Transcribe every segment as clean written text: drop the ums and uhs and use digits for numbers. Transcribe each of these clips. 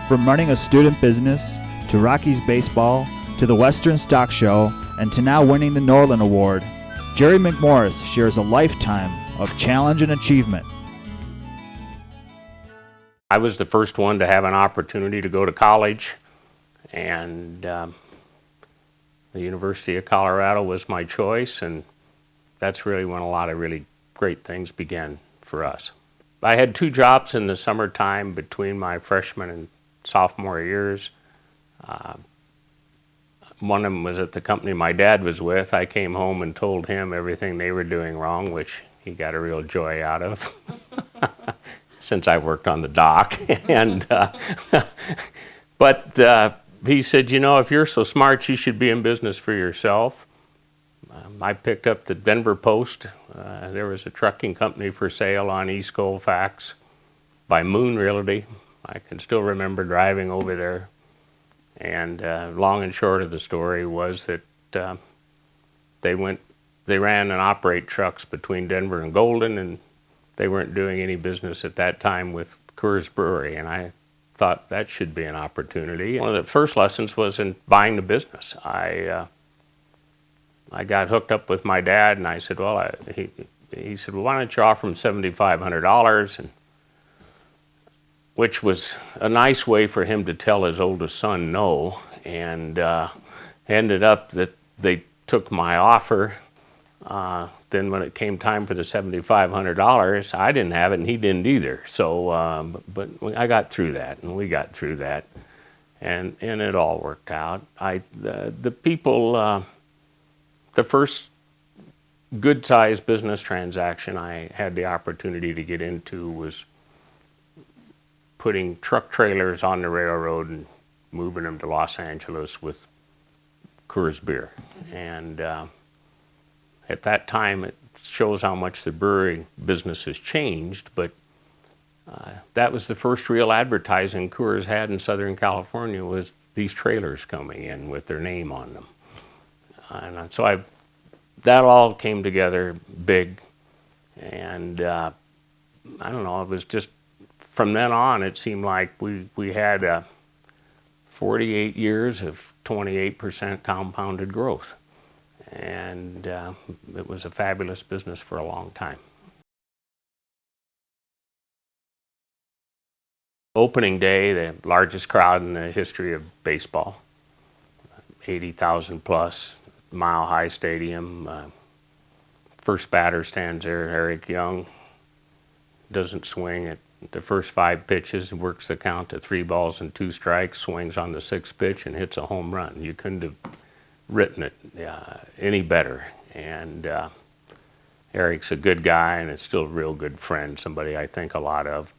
From running a student business, to Rockies baseball, to the Western Stock Show, and to now winning the Norlin Award, Jerry McMorris shares a lifetime of challenge and achievement. I was the first one to have an opportunity to go to college, and the University of Colorado was my choice, and that's really when a lot of really great things began for us. I had 2 jobs in the summertime between my freshman and sophomore years. One of them was at the company my dad was with. I came home and told him everything they were doing wrong, which he got a real joy out of. Since I worked on the dock. But he said, you know, if you're so smart, you should be in business for yourself. I picked up the Denver Post. There was a trucking company for sale on East Colfax by Moon Realty. I can still remember driving over there. And long and short of the story was that they ran and operate trucks between Denver and Golden, and they weren't doing any business at that time with Coors Brewery, and I thought that should be an opportunity. One of the first lessons was in buying the business. I got hooked up with my dad, and I said, well, he said, well, why don't you offer him $7,500, and which was a nice way for him to tell his oldest son no, and ended up that they took my offer. Then when it came time for the $7,500, I didn't have it and he didn't either. So, but I got through that, and we got through that, and it all worked out. The people, the first good-sized business transaction I had the opportunity to get into was putting truck trailers on the railroad and moving them to Los Angeles with Coors beer, and at that time, it shows how much the brewing business has changed, but that was the first real advertising Coors had in Southern California, was these trailers coming in with their name on them. And so that all came together big, and I don't know, it was just, from then on, it seemed like we had 48 years of 28% compounded growth. And it was a fabulous business for a long time. Opening day, the largest crowd in the history of baseball, 80,000 plus, mile-high stadium. First batter stands there, Eric Young, doesn't swing at the first 5 pitches, works the count to 3 balls and 2 strikes, swings on the 6th pitch and hits a home run. You couldn't have written it any better, and Eric's a good guy and is still a real good friend, somebody I think a lot of.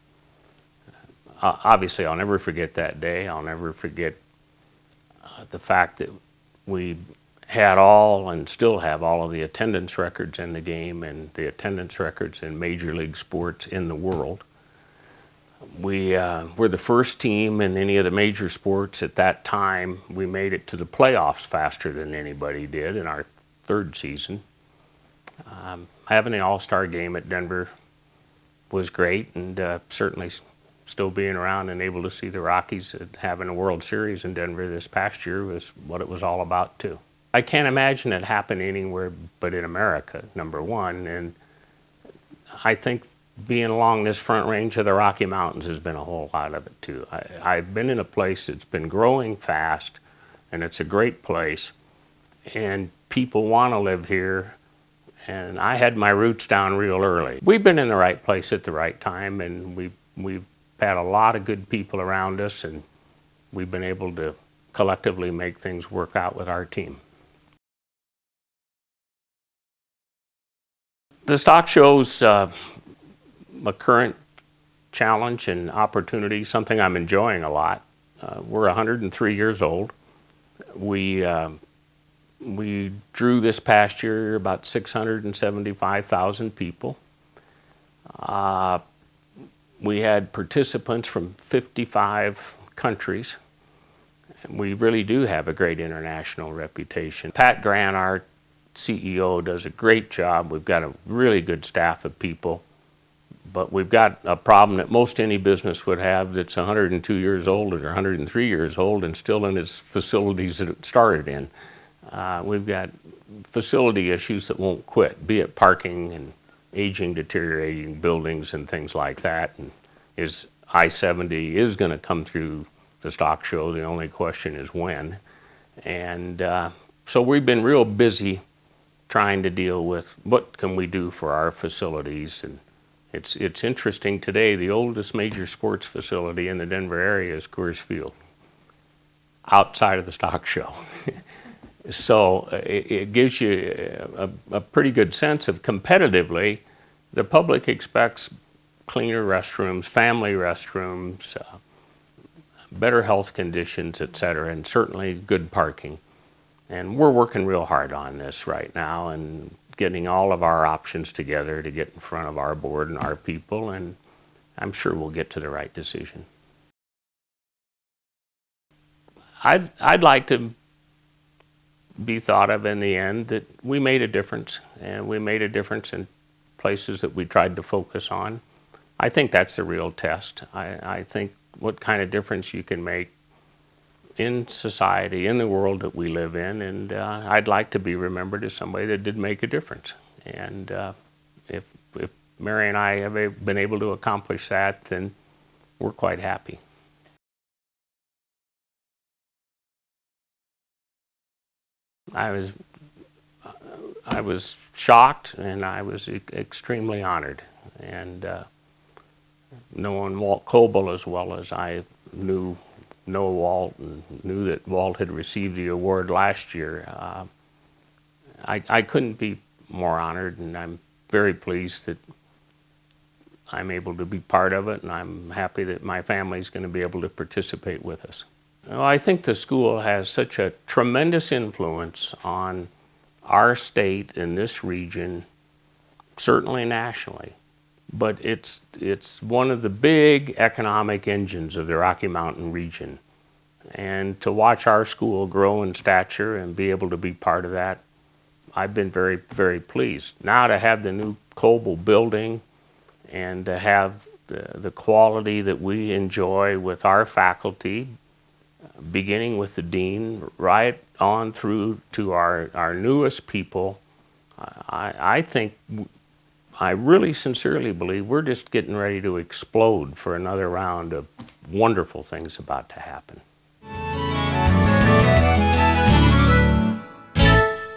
Obviously, I'll never forget that day. I'll never forget the fact that we had all and still have all of the attendance records in the game and the attendance records in major league sports in the world. We were the first team in any of the major sports at that time. We made it to the playoffs faster than anybody did in our 3rd season. Having the All-Star game at Denver was great, and certainly still being around and able to see the Rockies having a World Series in Denver this past year was what it was all about too. I can't imagine it happening anywhere but in America, number one, and I think being along this front range of the Rocky Mountains has been a whole lot of it too. I've been in a place that's been growing fast, and it's a great place, and people want to live here, and I had my roots down real early. We've been in the right place at the right time, and we've had a lot of good people around us, and we've been able to collectively make things work out with our team. The stock shows a current challenge and opportunity, something I'm enjoying a lot. We're 103 years old. We drew this past year about 675,000 people. We had participants from 55 countries. We really do have a great international reputation. Pat Grant, our CEO, does a great job. We've got a really good staff of people, But we've got a problem that most any business would have that's 102 years old or 103 years old and still in its facilities that it started in. We've got facility issues that won't quit, be it parking and aging, deteriorating buildings and things like that. And is I-70 is going to come through the stock show. The only question is when. And so we've been real busy trying to deal with what can we do for our facilities. And it's interesting today, the oldest major sports facility in the Denver area is Coors Field, outside of the stock show. So it gives you a pretty good sense of competitively, the public expects cleaner restrooms, family restrooms, better health conditions, et cetera, and certainly good parking. And we're working real hard on this right now and getting all of our options together to get in front of our board and our people, and I'm sure we'll get to the right decision. I'd like to be thought of in the end that we made a difference, and we made a difference in places that we tried to focus on. I think that's the real test. I think what kind of difference you can make in society, in the world that we live in, and I'd like to be remembered as somebody that did make a difference. And if Mary and I have been able to accomplish that, then we're quite happy. I was shocked, and I was extremely honored. And knowing Walt Coble as well as I know Walt and knew that Walt had received the award last year, I couldn't be more honored, and I'm very pleased that I'm able to be part of it, and I'm happy that my family's going to be able to participate with us. Well, I think the school has such a tremendous influence on our state and this region, certainly nationally. But it's one of the big economic engines of the Rocky Mountain region. And to watch our school grow in stature and be able to be part of that, I've been very, very pleased. Now to have the new Coble building and to have the quality that we enjoy with our faculty, beginning with the dean, right on through to our newest people, I think, I really sincerely believe we're just getting ready to explode for another round of wonderful things about to happen.